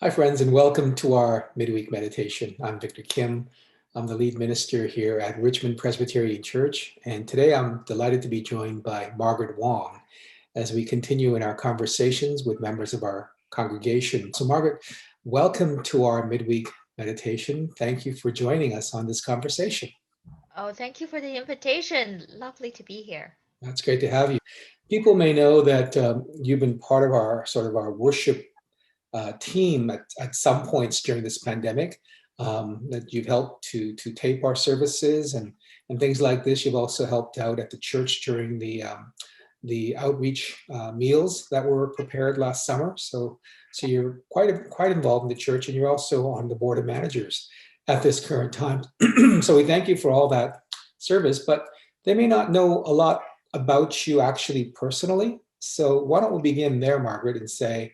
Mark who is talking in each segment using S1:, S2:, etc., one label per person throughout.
S1: Hi, friends, and welcome to our midweek meditation. I'm Victor Kim. I'm the lead minister here at Richmond Presbyterian Church, and today I'm delighted to be joined by Margaret Wong as we continue in our conversations with members of our congregation. So, Margaret, welcome to our midweek meditation. Thank you for joining us on this conversation.
S2: Oh, thank you for the invitation. Lovely to be here.
S1: It's great to have you. People may know that you've been part of our worship team at some points during this pandemic, that you've helped to tape our services and things like this. You've also helped out at the church during the outreach meals that were prepared last summer. So you're quite involved in the church, and you're also on the board of managers at this current time. So we thank you for all that service, but they may not know a lot about you actually personally. So why don't we begin there, Margaret, and say,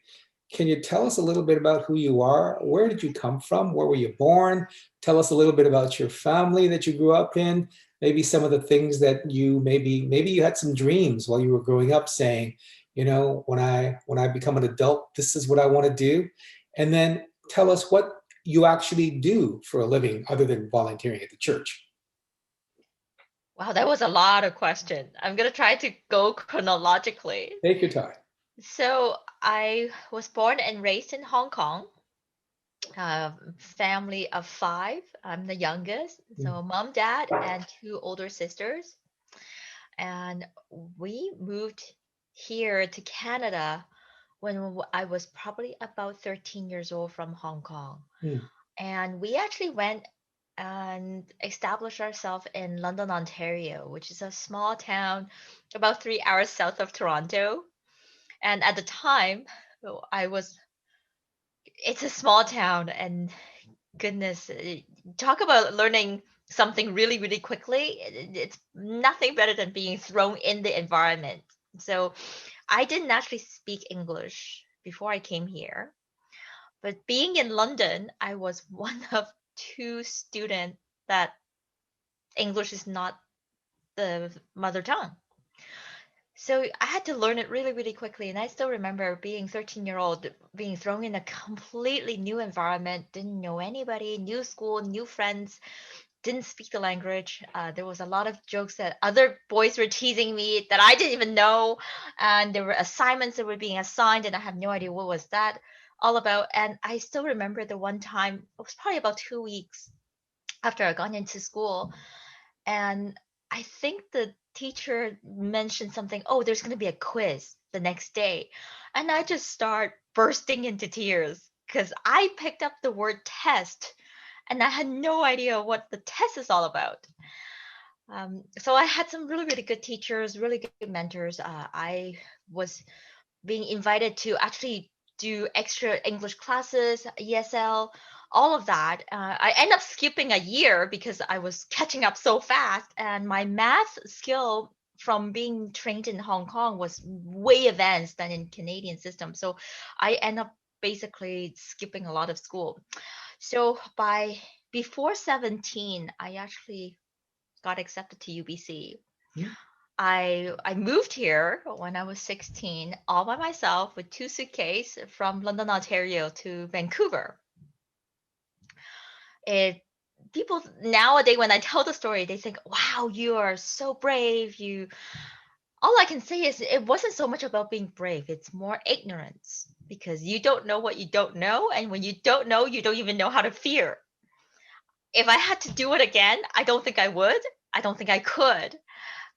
S1: can you tell us a little bit about who you are? Where did you come from? Where were you born? Tell us a little bit about your family that you grew up in. Maybe some of the things that maybe you had some dreams while you were growing up, saying, when I become an adult, this is what I want to do. And then tell us what you actually do for a living other than volunteering at the church.
S2: Wow, that was a lot of questions. I'm gonna try to go chronologically.
S1: Take your time.
S2: So I was born and raised in Hong Kong. Family of five. I'm the youngest. So mom, dad, and two older sisters. And we moved here to Canada when I was probably about 13 years old from Hong Kong.
S1: Mm.
S2: And we actually went and established ourselves in London, Ontario, which is a small town about 3 hours south of Toronto. And at the time, I was, it's a small town, and goodness, talk about learning something really, really quickly. It's nothing better than being thrown in the environment. So I didn't actually speak English before I came here. But being in London, I was one of two students that English is not the mother tongue. So I had to learn it really, really quickly. And I still remember being 13-year-old, being thrown in a completely new environment, didn't know anybody, new school, new friends, didn't speak the language. There was a lot of jokes that other boys were teasing me that I didn't even know. And there were assignments that were being assigned, and I have no idea what was that all about. And I still remember the one time, it was probably about 2 weeks after I got into school, and I think the teacher mentioned something, oh, there's going to be a quiz the next day. And I just start bursting into tears because I picked up the word test and I had no idea what the test is all about. So I had some really, really good teachers, really good mentors. I was being invited to actually do extra English classes, ESL, all of that. I ended up skipping a year because I was catching up so fast, and my math skill from being trained in Hong Kong was way advanced than in Canadian system. So I end up basically skipping a lot of school. So by before 17, I actually got accepted to UBC.
S1: Mm.
S2: I moved here when I was 16 all by myself with two suitcases from London, Ontario to Vancouver. It People nowadays when I tell the story, they think, "Wow, you are so brave." You All I can say is it wasn't so much about being brave, it's more ignorance because you don't know what you don't know, and when you don't know, you don't even know how to fear. If I had to do it again, I don't think I would. I don't think I could.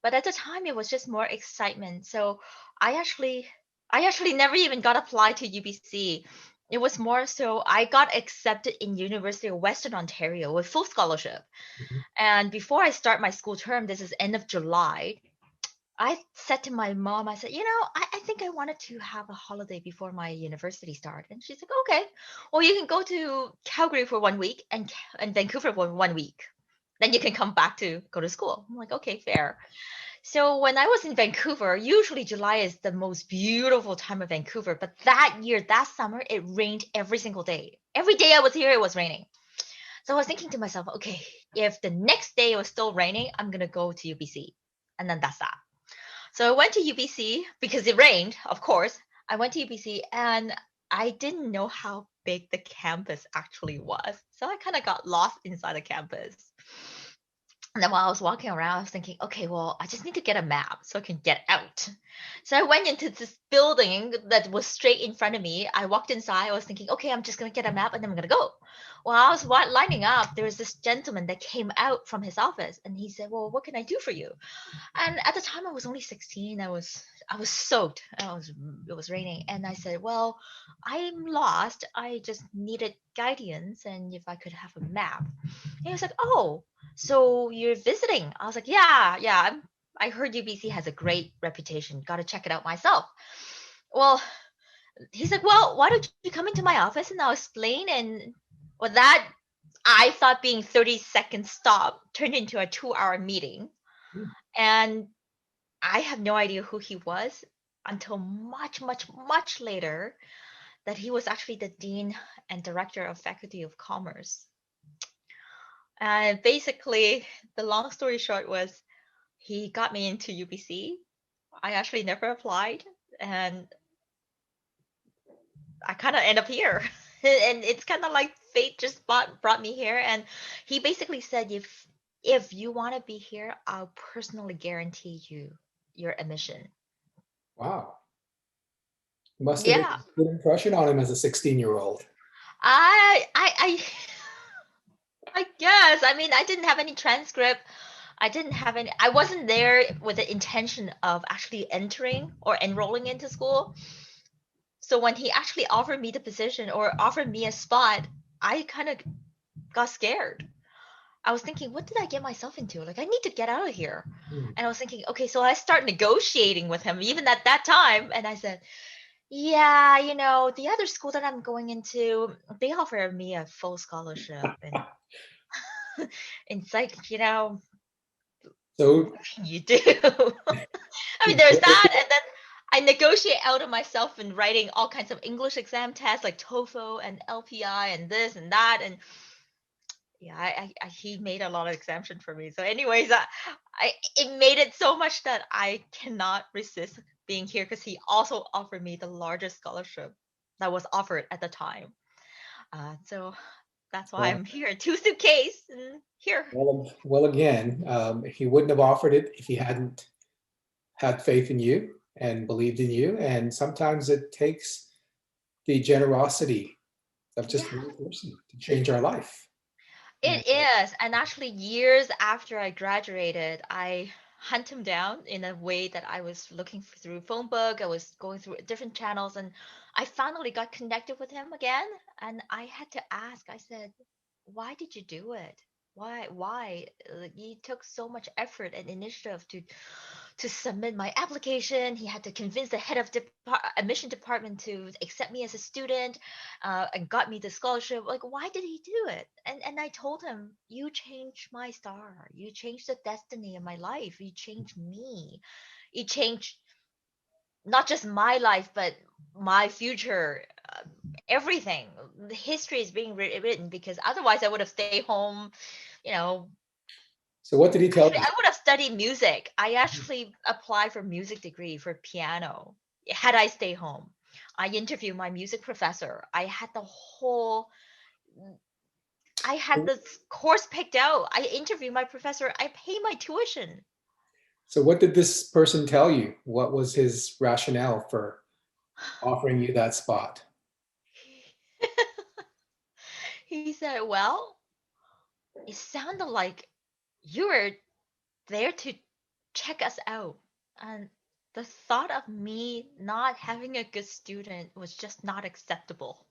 S2: But at the time it was just more excitement. So I actually I actually never even got applied to UBC. It was more so I got accepted in University of Western Ontario with full scholarship.
S1: Mhm.
S2: And before I start my school term, this is end of July, I said to my mom, I said, I think I wanted to have a holiday before my university start. And she's like, okay, well, you can go to Calgary for 1 week and Vancouver for 1 week. Then you can come back to go to school. I'm like, okay, fair. So when I was in Vancouver, usually July is the most beautiful time of Vancouver, but that year, that summer, it rained every single day. Every day I was here, it was raining. So I was thinking to myself, okay, if the next day it was still raining, I'm gonna go to UBC. And then that's that. So I went to UBC because it rained, of course. I went to UBC and I didn't know how big the campus actually was. So I kind of got lost inside the campus. And then while I was walking around, I was thinking, okay, well, I just need to get a map so I can get out. So I went into this building that was straight in front of me. I walked inside. I was thinking, okay, I'm just going to get a map and then I'm going to go. While I was lining up, there was this gentleman that came out from his office and he said, well, what can I do for you? And at the time I was only 16. I was soaked. It was raining. And I said, well, I'm lost. I just needed guidance and if I could have a map. And he was like, oh, so you're visiting? I was like, yeah. I heard UBC has a great reputation. Got to check it out myself. Well, he's like, well, why don't you come into my office and I'll explain. And well, that I thought being 30-second stop turned into a 2-hour meeting.
S1: Hmm.
S2: And I have no idea who he was until much, much, much later that he was actually the dean and director of Faculty of Commerce. And basically, the long story short was he got me into UBC. I actually never applied, and I kind of end up here. And it's kind of like fate just brought me here. And he basically said, if you want to be here, I'll personally guarantee you your admission.
S1: Wow. You must have made
S2: Yeah,
S1: a good impression on him as a 16-year-old.
S2: I I I I guess. I mean, I didn't have any transcript. I didn't have any. I wasn't there with the intention of actually entering or enrolling into school. So when he actually offered me the position or offered me a spot, I kind of got scared. I was thinking, what did I get myself into? Like, I need to get out of here.
S1: Hmm.
S2: And I was thinking, okay, so I start negotiating with him, even at that time. And I said, yeah, the other school that I'm going into, they offer me a full scholarship. And it's like,
S1: So
S2: what can you do? I mean,
S1: you
S2: there's
S1: did
S2: that. And then I negotiate out of myself in writing all kinds of English exam tests like TOEFL and LPI and this and that. And yeah, he made a lot of exemption for me. So, anyways, it made it so much that I cannot resist being here because he also offered me the largest scholarship that was offered at the time. So that's why
S1: well,
S2: I'm here. Two suitcase and here.
S1: well again, he wouldn't have offered it if he hadn't had faith in you and believed in you. And sometimes it takes the generosity of just
S2: Yeah,
S1: one person to change our life. And
S2: it is. And actually, years after I graduated, I hunt him down in a way that I was looking through phone book. I was going through different channels, and I finally got connected with him again. And I had to ask. I said, "Why did you do it? Why? Why? Like, you took so much effort and initiative to submit my application. He had to convince the head of admission department to accept me as a student, and got me the scholarship. Like, why did he do it? And I told him, you changed my star. You changed the destiny of my life. You changed me. You changed not just my life, but my future. Everything. The history is being written because otherwise I would have stayed home, you know,
S1: so what did he tell
S2: actually,
S1: you?
S2: I would have studied music. I actually applied for music degree for piano had I stayed home. I interviewed my music professor. I had the course picked out. I interviewed my professor. I pay my tuition.
S1: So what did this person tell you? What was his rationale for offering you that spot?
S2: He said, well, it sounded like you were there to check us out. And the thought of me not having a good student was just not acceptable.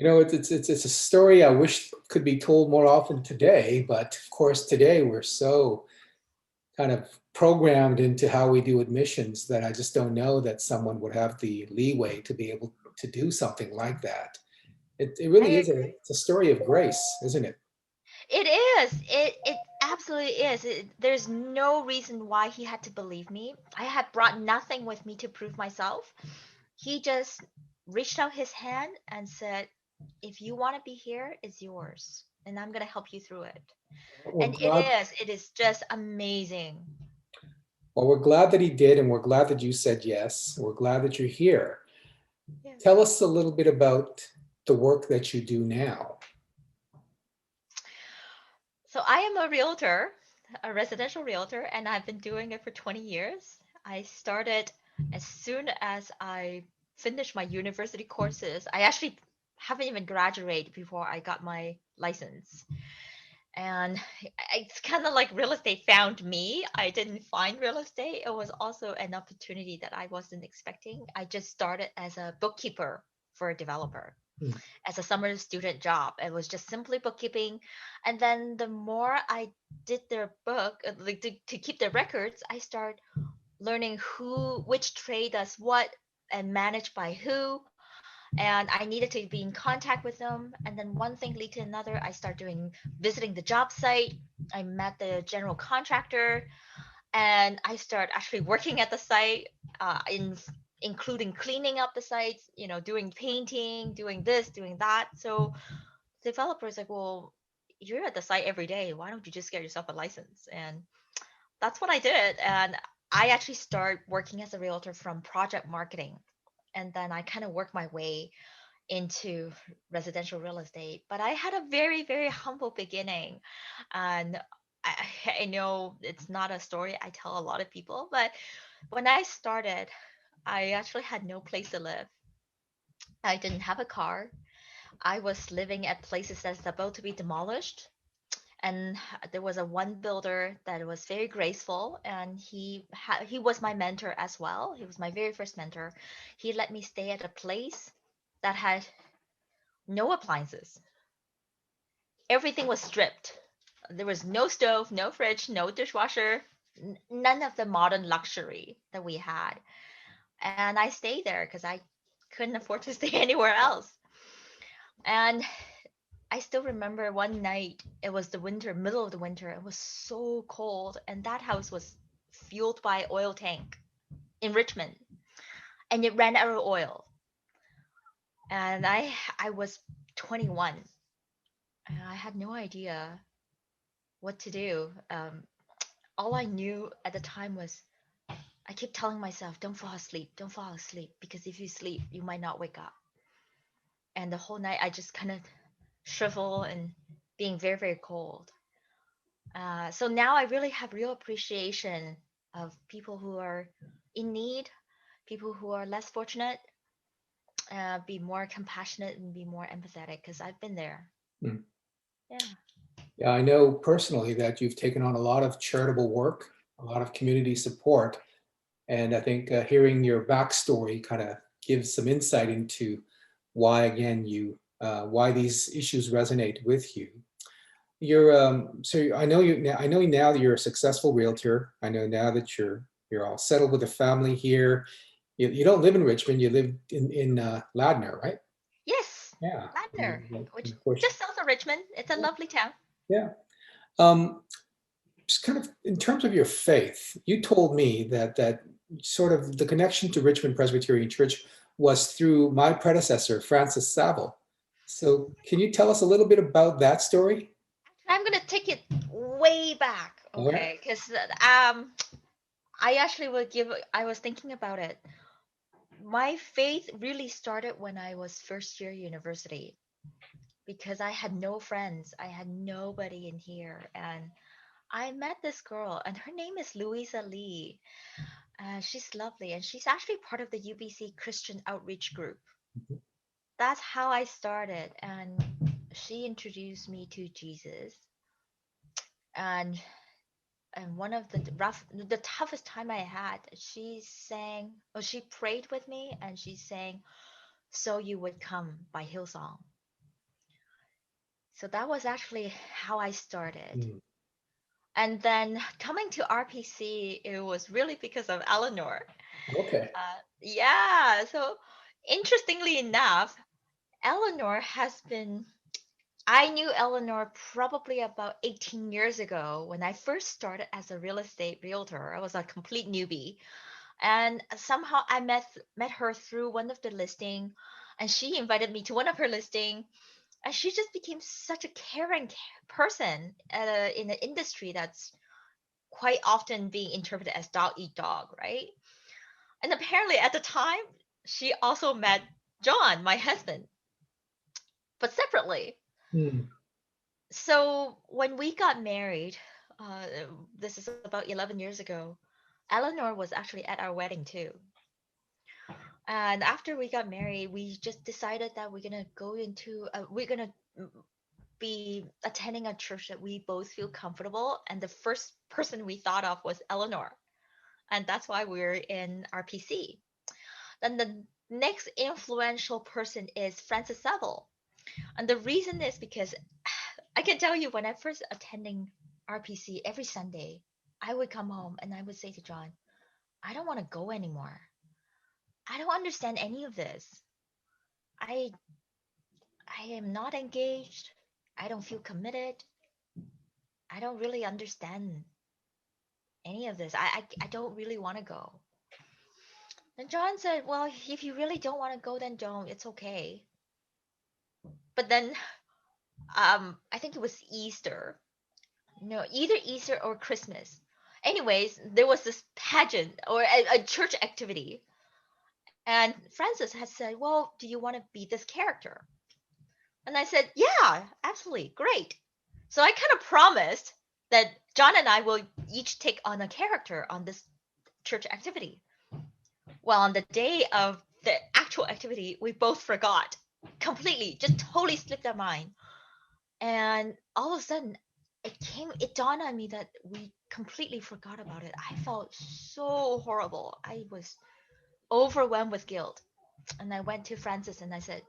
S1: It's a story I wish could be told more often today, but of course today we're so kind of programmed into how we do admissions that I just don't know that someone would have the leeway to be able to do something like that. It
S2: I
S1: really is
S2: agree.
S1: it's a story of grace, isn't it?
S2: It is. It absolutely is. There's no reason why he had to believe me. I had brought nothing with me to prove myself. He just reached out his hand and said, "If you want to be here, it's yours, and I'm gonna help you through it."
S1: We're
S2: And it
S1: glad,
S2: is. It is just amazing.
S1: well, we're glad that he did, and we're glad that you said yes. We're glad that you're here. Tell us a little bit about the work that you do now.
S2: So I am a realtor, a residential realtor, and I've been doing it for 20 years. I started as soon as I finished my university courses. I actually haven't even graduated before I got my license. And it's kind of like real estate found me. I didn't find real estate. It was also an opportunity that I wasn't expecting. I just started as a bookkeeper for a developer
S1: Mm.
S2: as a summer student job. It was just simply bookkeeping. And then the more I did their book, like to keep their records, I started learning which trade does what and managed by who. And I needed to be in contact with them. And then one thing lead to another. I started visiting the job site. I met the general contractor, and I started actually working at the site, including cleaning up the sites, doing painting, doing this, doing that. So developers like, well, you're at the site every day. Why don't you just get yourself a license? And that's what I did. And I actually started working as a realtor from project marketing. And then I kind of worked my way into residential real estate. But I had a very, very humble beginning. And I, I know it's not a story I tell a lot of people, but when I started, I actually had no place to live. I didn't have a car. I was living at places that's about to be demolished. And there was a one builder that was very graceful, and he was my mentor as well. He was my very first mentor. He let me stay at a place that had no appliances. Everything was stripped. There was no stove, no fridge, no dishwasher, none of the modern luxury that we had. And I stayed there because I couldn't afford to stay anywhere else. And I still remember one night, it was the winter, middle of the winter. It was so cold, and that house was fueled by oil tank in Richmond, and it ran out of oil. And I was 21, and I had no idea what to do. All I knew at the time was I kept telling myself, "Don't fall asleep, don't fall asleep, because if you sleep, you might not wake up." And the whole night, I just kind of shrivel and being very, very cold. So now I really have real appreciation of people who are in need, people who are less fortunate, be more compassionate and be more empathetic because I've been there.
S1: Mm.
S2: Yeah.
S1: Yeah, I know personally that you've taken on a lot of charitable work, a lot of community support, and I think hearing your backstory kind of gives some insight into why, again, why these issues resonate with you. So I know you now. I know now that you're a successful realtor. I know now that you're all settled with a family here. You don't live in Richmond. You live in Ladner, right?
S2: Yes,
S1: Yeah.
S2: Ladner, which
S1: And of course,
S2: just south of Richmond. It's a lovely town.
S1: yeah. Um, just kind of in terms of your faith, you told me that sort of the connection to Richmond Presbyterian Church was through my predecessor, Francis Saville. So can you tell us a little bit about that story?
S2: I'm gonna take it way back,
S1: Yeah.
S2: okay? Because I actually would give. I was thinking about it. My faith really started when I was first year university because I had no friends. I had nobody in here, and I met this girl, and her name is Louisa Lee. She's lovely, and she's actually part of the UBC Christian Outreach Group. That's how I started, and she introduced me to Jesus. And one of the toughest time I had, she prayed with me, and she sang "So You Would Come" by Hillsong. So that was actually how I started.
S1: Mm.
S2: And then coming to RPC, it was really because of Eleanor.
S1: Okay.
S2: Yeah, so interestingly enough, Eleanor has been, I knew Eleanor probably about 18 years ago when I first started as a real estate realtor. I was a complete newbie. And somehow I met her through one of the listing, and she invited me to one of her listing, and she just became such a caring person in an industry that's quite often being interpreted as dog eat dog, right? And apparently at the time, she also met John, my husband, but separately.
S1: Hmm.
S2: So when we got married, uh, this is about 11 years ago, Eleanor was actually at our wedding too. And after we got married, we just decided that we're gonna be attending a church that we both feel comfortable. And the first person we thought of was Eleanor, and that's why we're in RPC. Then the next influential person is Francis Saville, and the reason is because I can tell you when I first attending RPC every Sunday, I would come home and I would say to John, I don't want to go anymore. I don't understand any of this. I I am not engaged. I don't feel committed. I don't really understand any of this. I don't really want to go. And John said, well, if you really don't want to go, then don't. It's okay. But then, I think it was Easter. No, either Easter or Christmas. Anyways, there was this pageant or a church activity. And Francis had said, well, do you want to be this character? And I said, yeah, absolutely. Great. So I kind of promised that John and I will each take on a character on this church activity. Well, on the day of the actual activity, we both forgot completely, just totally slipped our mind. And all of a sudden, it dawned on me that we completely forgot about it. I felt so horrible. I was overwhelmed with guilt. And I went to Francis and I said,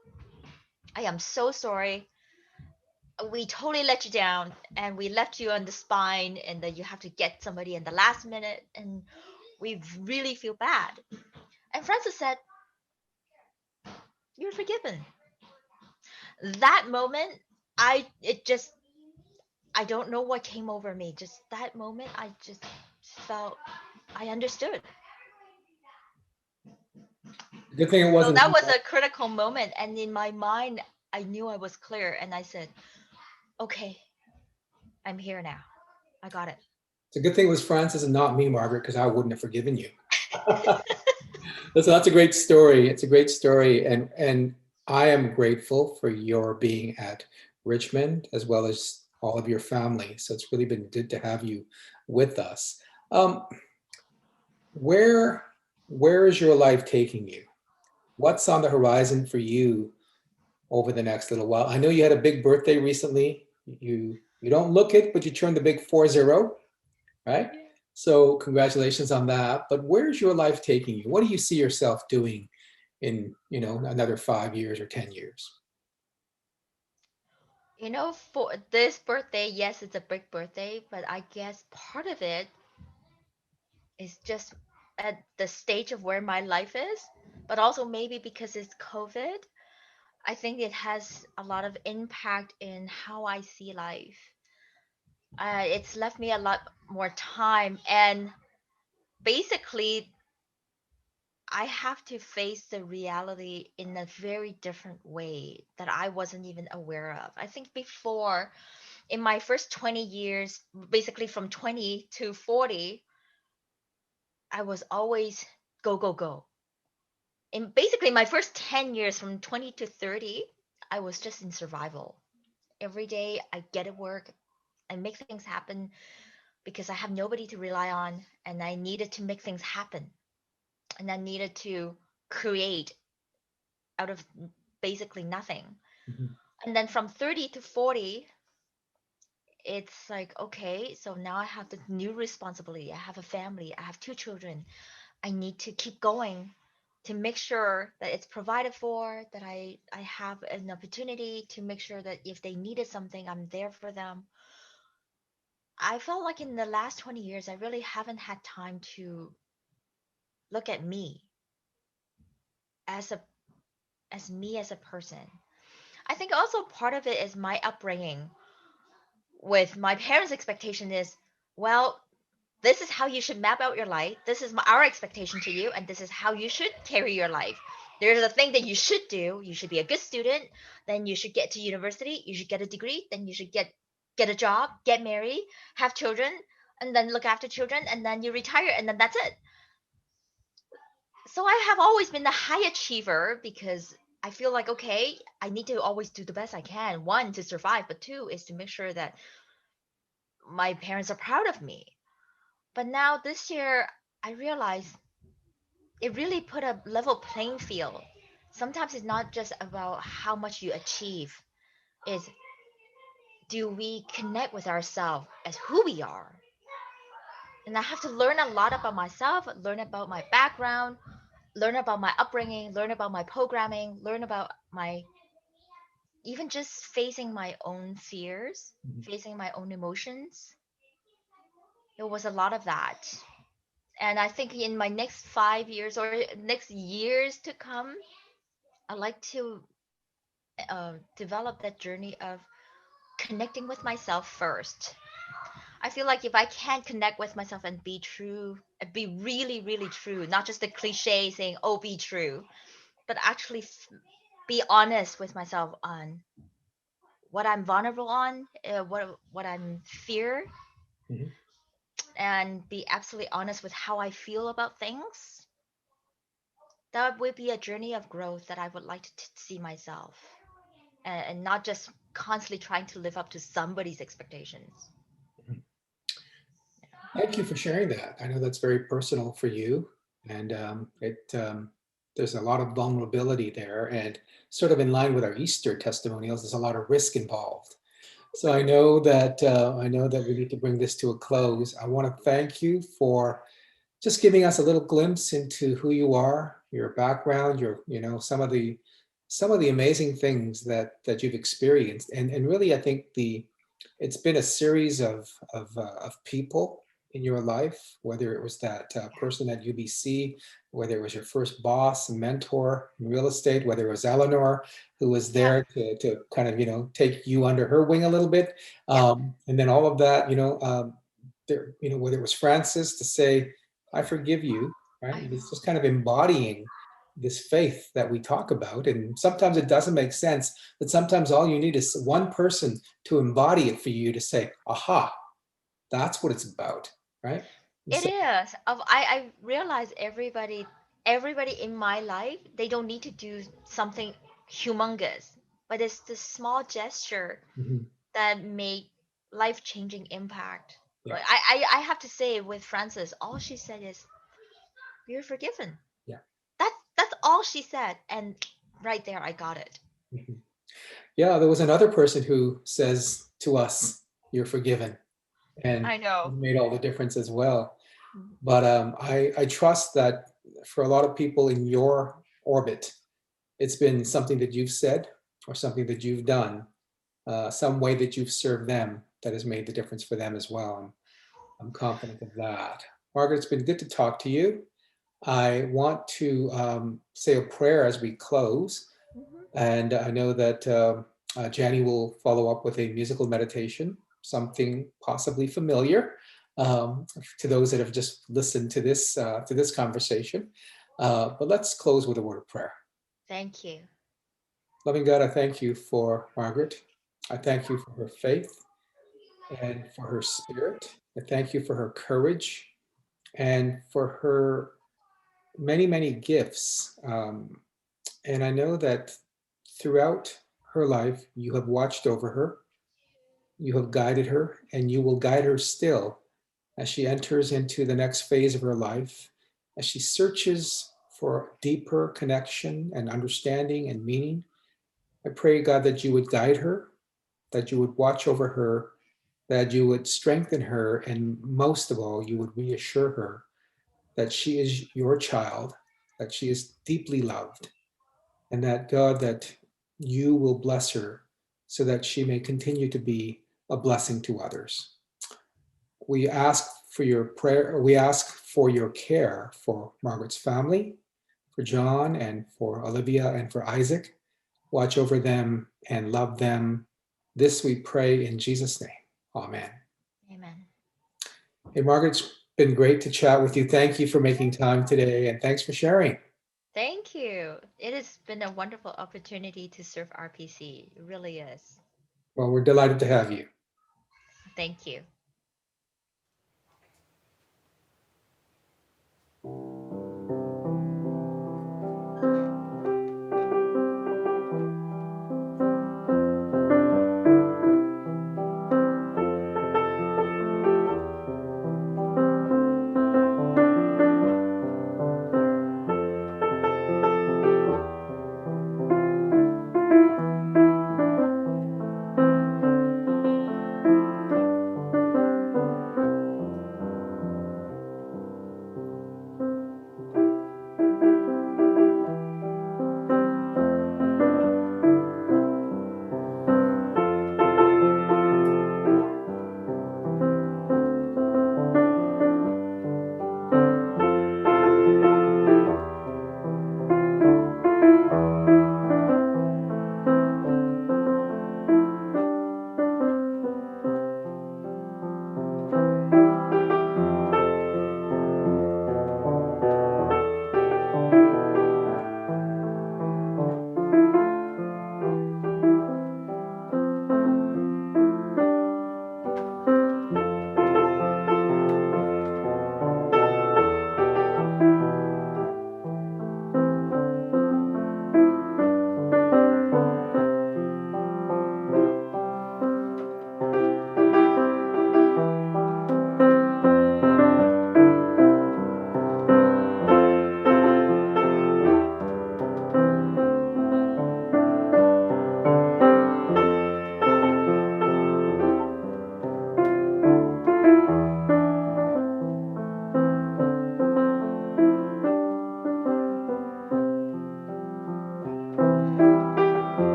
S2: I am so sorry. We totally let you down and we left you on the spine and that you have to get somebody in the last minute and we really feel bad. And Francis said, you're forgiven. That moment, it just, I don't know what came over me. Just that moment, I just felt I understood.
S1: Good thing it
S2: So
S1: wasn't
S2: that
S1: me.
S2: was a critical moment. And in my mind, I knew I was clear. And I said, okay, I'm here now. I got it.
S1: It's a good thing it was Francis and not me, Margaret, because I wouldn't have forgiven you. That's a great story. It's a great story, and I am grateful for your being at Richmond as well as all of your family. So it's really been good to have you with us. Um, where where is your life taking you? What's on the horizon for you over the next little while? I know you had a big birthday recently. You don't look it, but you turned the big 40, right?
S2: Yeah.
S1: So congratulations on that. But where's your life taking you? What do you see yourself doing in, another 5 years or 10 years?
S2: For this birthday, yes, it's a big birthday, but I guess part of it is just at the stage of where my life is, but also maybe because it's COVID, I think it has a lot of impact in how I see life. It's left me a lot more time, and basically, I have to face the reality in a very different way that I wasn't even aware of. I think before, in my first 20 years, basically from 20 to 40, I was always go, go, go. In basically my first 10 years from 20 to 30, I was just in survival. Every day I get at work, I make things happen because I have nobody to rely on and I needed to make things happen. And I needed to create out of basically nothing.
S1: Mhm.
S2: And then from 30 to 40, it's like, okay, so now I have the new responsibility. I have a family, I have two children. I need to keep going to make sure that it's provided for, that I have an opportunity to make sure that if they needed something, I'm there for them. I felt like in the last 20 years, I really haven't had time to look at as a me as a person. I think also part of it is my upbringing with my parents' expectation is, well, this is how you should map out your life. This is our expectation to you, and this is how you should carry your life. There's a thing that you should do. You should be a good student. Then you should get to university. You should get a degree. Then you should get a job, get married, have children, and then look after children, and then you retire, and then that's it. So I have always been the high achiever because I feel like, okay, I need to always do the best I can. One, to survive, but two is to make sure that my parents are proud of me. But now this year, I realized it really put a level playing field. Sometimes it's not just about how much you achieve, is do we connect with ourselves as who we are? And I have to learn a lot about myself, learn about my background, learn about my upbringing, learn about my programming, learn about my even just facing my own fears,
S1: Mhm.
S2: facing my own emotions. It was a lot of that. And I think in my next 5 years or next years to come, I like to develop that journey of connecting with myself first. I feel like if I can't connect with myself and be true, be really, really true, not just the cliche saying, oh, be true, but actually be honest with myself on what I'm vulnerable on, what I'm fear,
S1: Mhm.
S2: and be absolutely honest with how I feel about things. That would be a journey of growth that I would like to see myself, and not just constantly trying to live up to somebody's expectations.
S1: Thank you for sharing that. I know that's very personal for you, and there's a lot of vulnerability there, and sort of in line with our Easter testimonials, there's a lot of risk involved. So I know that we need to bring this to a close. I want to thank you for just giving us a little glimpse into who you are, your background, your, some of the amazing things that you've experienced. And really, I think it's been a series of people in your life, whether it was that person at UBC, whether it was your first boss, mentor in real estate, whether it was Eleanor, who was
S2: Yep,
S1: there to kind of, take you under her wing a little bit.
S2: yep,
S1: And then all of that, there, whether it was Francis to say, I forgive you, right?
S2: I
S1: It's
S2: know.
S1: just kind of embodying this faith that we talk about. And sometimes it doesn't make sense, but sometimes all you need is one person to embody it for you to say, aha, that's what it's about, right? And
S2: It
S1: so,
S2: is. I realize everybody in my life, they don't need to do something humongous, but it's the small gesture
S1: mhm,
S2: that make life changing impact.
S1: yeah,
S2: Like I have to say with Frances, all she said is, "You're forgiven."
S1: yeah.
S2: That's all she said, and right there I got it.
S1: Mhm. Yeah, there was another person who says to us, you're forgiven. And
S2: I know.
S1: it made all the difference as well. But I trust that for a lot of people in your orbit, it's been something that you've said or something that you've done, some way that you've served them that has made the difference for them as well. I'm confident of that. Margaret, it's been good to talk to you. I want to say a prayer as we close.
S2: Mhm.
S1: And I know that Jannie will follow up with a musical meditation, something possibly familiar to those that have just listened to this conversation. But let's close with a word of prayer.
S2: Thank you.
S1: Loving God, I thank you for Margaret. I thank you for her faith and for her spirit. I thank you for her courage and for her many, many gifts. And I know that throughout her life, you have watched over her, you have guided her, and you will guide her still as she enters into the next phase of her life, as she searches for deeper connection and understanding and meaning. I pray, God, that you would guide her, that you would watch over her, that you would strengthen her, and most of all, you would reassure her that she is your child, that she is deeply loved, and that God, that you will bless her so that she may continue to be a blessing to others. We ask for your prayer, we ask for your care for Margaret's family, for John and for Olivia and for Isaac. Watch over them and love them. This we pray in Jesus' name. Amen.
S2: Amen.
S1: Hey, Margaret, it's been great to chat with you. Thank you for making time today and thanks for sharing.
S2: Thank you. It has been a wonderful opportunity to serve RPC. It really is.
S1: Well, we're delighted to have you.
S2: Thank you.